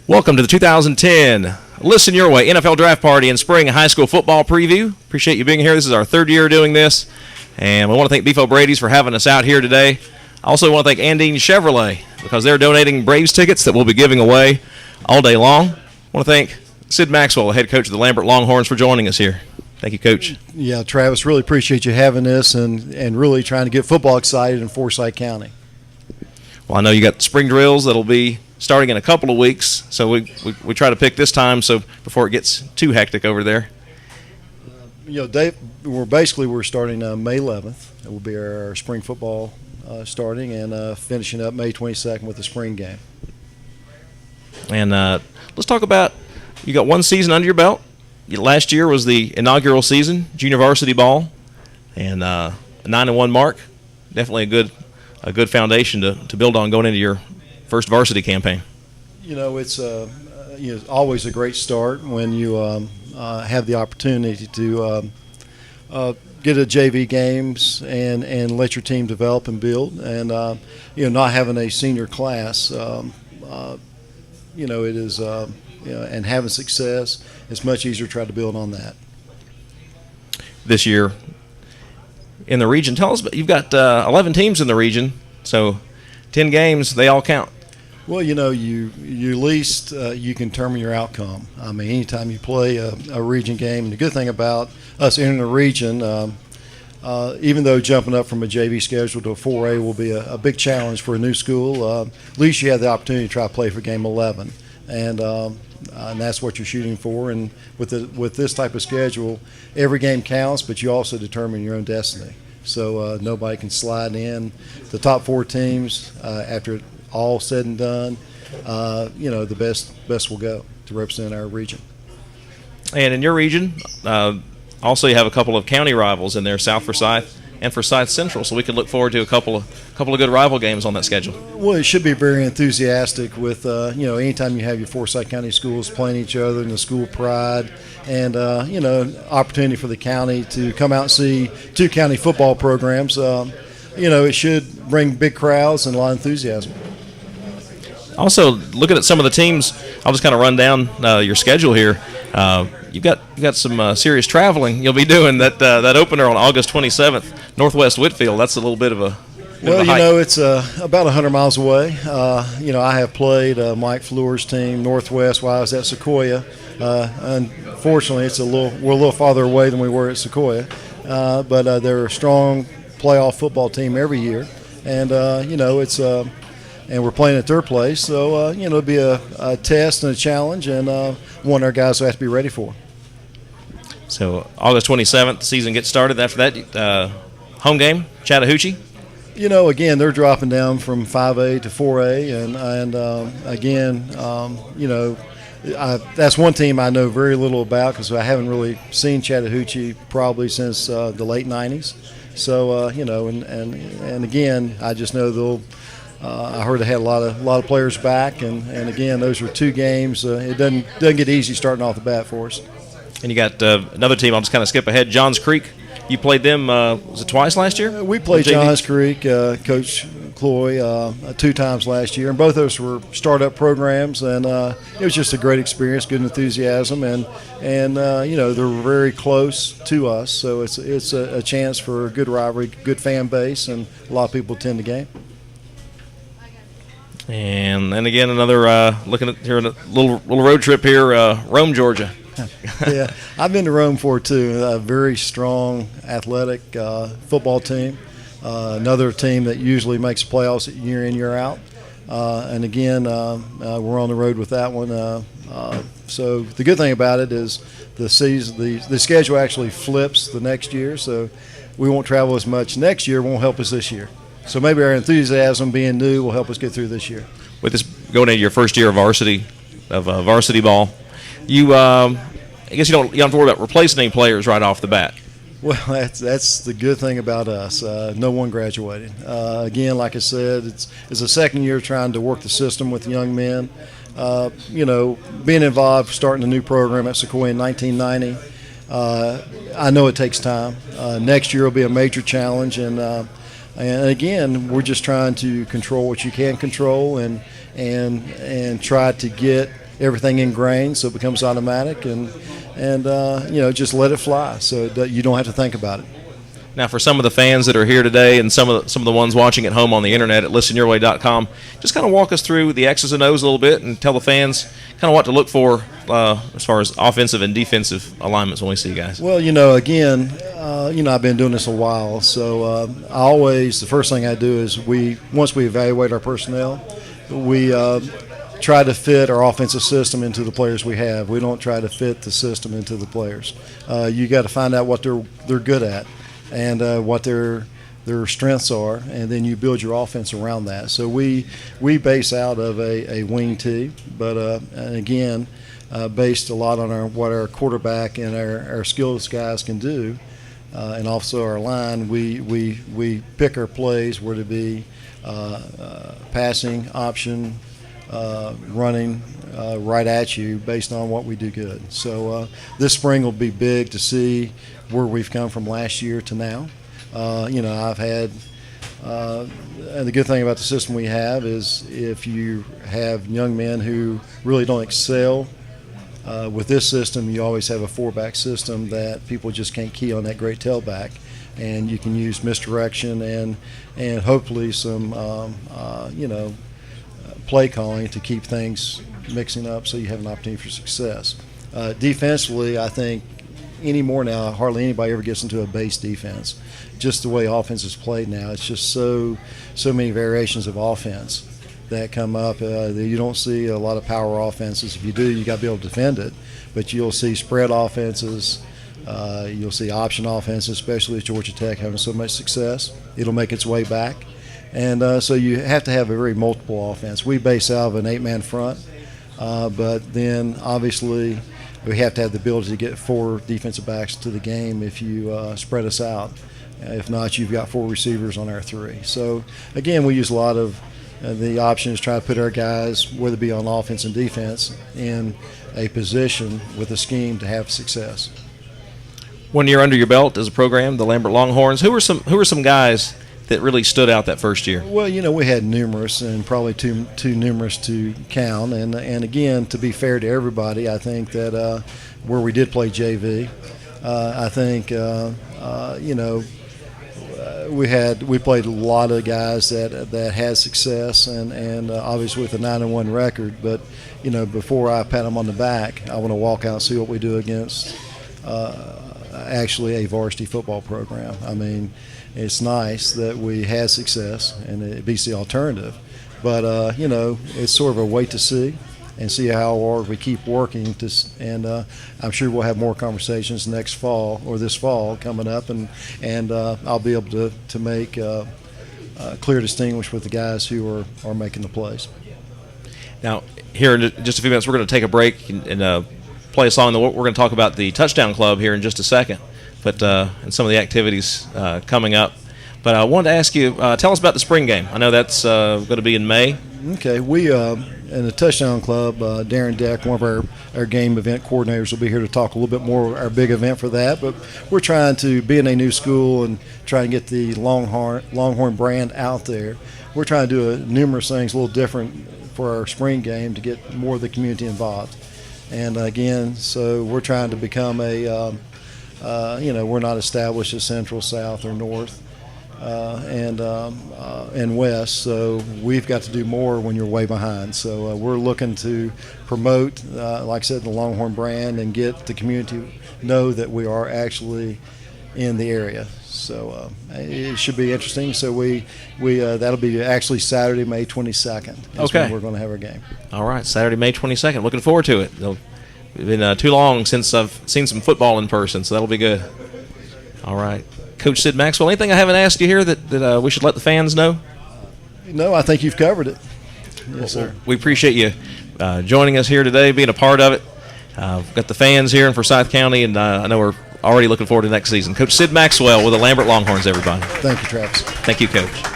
Welcome to the 2010 Listen Your Way NFL Draft Party and Spring High School Football Preview. Appreciate you being here. This is our third year doing this, and we want to thank Beef O'Brady's for having us out here today. I also want to thank Andine Chevrolet because they're donating Braves tickets that we'll be giving away all day long. I want to thank Sid Maxwell, head coach of the Lambert Longhorns, for joining us here. Thank you, Coach. Yeah, Travis, really appreciate you having us and really trying to get football excited in Forsyth County. Well, I know you got spring drills that'll be starting in a couple of weeks, so we try to pick this time so before it gets too hectic over there. Dave, we're starting May 11th. It will be our spring football starting and finishing up May 22nd with the spring game. And let's talk about, you got one season under your belt. Last year was the inaugural season, junior varsity ball, and a 9-1 mark. Definitely a good foundation to build on going into your first varsity campaign. It's always a great start when you have the opportunity to get a JV games and let your team develop and build, and not having a senior class. It is and having success, it's much easier to try to build on that. This year in the region, tell us, you've got 11 teams in the region, so 10 games, they all count. Well, you at least you can determine your outcome. I mean, anytime you play a region game, and the good thing about us entering the region, even though jumping up from a JV schedule to a 4A will be a big challenge for a new school, at least you have the opportunity to try to play for game 11, and that's what you're shooting for. And with this type of schedule, every game counts, but you also determine your own destiny. So nobody can slide in. The top four teams after all said and done, the best will go to represent our region. And in your region, also you have a couple of county rivals in there, South Forsyth and Forsyth Central, so we can look forward to a couple of good rival games on that schedule. Well, it should be very enthusiastic with, anytime you have your Forsyth County schools playing each other and the school pride and, opportunity for the county to come out and see two county football programs, it should bring big crowds and a lot of enthusiasm. Also, looking at some of the teams, I'll just kind of run down your schedule here. You've got some serious traveling you'll be doing. That opener on August 27th, Northwest Whitfield. That's a little bit of a it's about 100 miles away. I have played Mike Fleur's team, Northwest, while I was at Sequoia. Unfortunately, we're a little farther away than we were at Sequoia, but they're a strong playoff football team every year, and and we're playing at their place, so it'll be a test and a challenge, and one our guys will have to be ready for. So August 27th, the season gets started. After that, home game, Chattahoochee. Again, they're dropping down from 5A to 4A, and that's one team I know very little about because I haven't really seen Chattahoochee probably since the late 90s. So, and again, I just know they'll. I heard they had a lot of players back, and again, those are two games. It doesn't get easy starting off the bat for us. And you got another team. I'll just kind of skip ahead. Johns Creek. You played them. Was it twice last year? We played Johns Creek, Coach Cloy, 2 times last year, and both of us were startup programs, and it was just a great experience, good enthusiasm, and they're very close to us, so it's a chance for a good rivalry, good fan base, and a lot of people attend the game. And then again, another looking at here a little road trip here, Rome, Georgia. Yeah, I've been to Rome before too. A very strong, athletic football team. Another team that usually makes playoffs year in, year out. And again, we're on the road with that one. So the good thing about it is the schedule actually flips the next year. So we won't travel as much next year. Won't help us this year. So maybe our enthusiasm being new will help us get through this year. With this going into your first year of varsity ball, I guess you don't have to worry about replacing any players right off the bat. Well, that's the good thing about us. No one graduated. Again, like I said, it's a second year trying to work the system with young men. Being involved, starting a new program at Sequoia in 1990. I know it takes time. Next year will be a major challenge, and again, we're just trying to control what you can control and try to get everything ingrained, so it becomes automatic, and just let it fly, so you don't have to think about it. Now, for some of the fans that are here today and some of the ones watching at home on the internet at listenyourway.com, just kind of walk us through the X's and O's a little bit and tell the fans kind of what to look for as far as offensive and defensive alignments when we see you guys. Well, again, I've been doing this a while, so the first thing I do is once we evaluate our personnel, we try to fit our offensive system into the players we have. We don't try to fit the system into the players. You got to find out what they're good at and what their strengths are, and then you build your offense around that. So we base out of a wing T, but and again, based a lot on what our quarterback and our skilled guys can do, and also our line. We pick our plays where to be passing, option, running right at you based on what we do good. So this spring will be big to see where we've come from last year to now. I've had and the good thing about the system we have is if you have young men who really don't excel with this system, you always have a 4-back system that people just can't key on that great tailback, and you can use misdirection and hopefully some play calling to keep things mixing up so you have an opportunity for success. Defensively, I think anymore now, hardly anybody ever gets into a base defense. Just the way offense is played now, it's just so many variations of offense that come up. You don't see a lot of power offenses. If you do, you got to be able to defend it. But you'll see spread offenses. You'll see option offenses, especially at Georgia Tech having so much success. It'll make its way back. And so you have to have a very multiple offense. We base out of an 8-man front, but then obviously we have to have the ability to get 4 defensive backs to the game if you spread us out. If not, you've got 4 receivers on our 3. So, again, we use a lot of the options, try to put our guys, whether it be on offense and defense, in a position with a scheme to have success. 1 year under your belt as a program, the Lambert Longhorns. Who were some guys that really stood out that first year? Well, we had numerous, and probably too numerous to count. And again, to be fair to everybody, I think that where we did play JV, I think we played a lot of guys that had success, and obviously with a 9-1 record. But before I pat them on the back, I want to walk out and see what we do against actually a varsity football program. I mean, it's nice that we had success and it beats the alternative, but it's sort of a wait to see and see how hard we keep working and I'm sure we'll have more conversations next fall or this fall coming up, and I'll be able to make clear distinguish with the guys who are making the plays. Now, here in just a few minutes, we're going to take a break and play a song. We're going to talk about the Touchdown Club here in just a second, but and some of the activities coming up. But I wanted to ask you, tell us about the spring game. I know that's going to be in May. Okay, we in the Touchdown Club, Darren Deck, one of our game event coordinators, will be here to talk a little bit more about our big event for that. But we're trying to be in a new school and try and get the Longhorn brand out there. We're trying to do numerous things a little different for our spring game to get more of the community involved. And again, so we're trying to become we're not established as Central, South, or North. And West, so we've got to do more when you're way behind. So we're looking to promote, like I said, the Longhorn brand and get the community know that we are actually in the area. So it should be interesting. So we that'll be actually Saturday, May 22nd. Okay, when we're going to have our game. All right, Saturday, May 22nd. Looking forward to it. It's been too long since I've seen some football in person, so that'll be good. All right. Coach Sid Maxwell, anything I haven't asked you here that we should let the fans know? No, I think you've covered it. Yes, sir. We appreciate you joining us here today, being a part of it. We've got the fans here in Forsyth County, and I know we're already looking forward to next season. Coach Sid Maxwell with the Lambert Longhorns, everybody. Thank you, Travis. Thank you, Coach.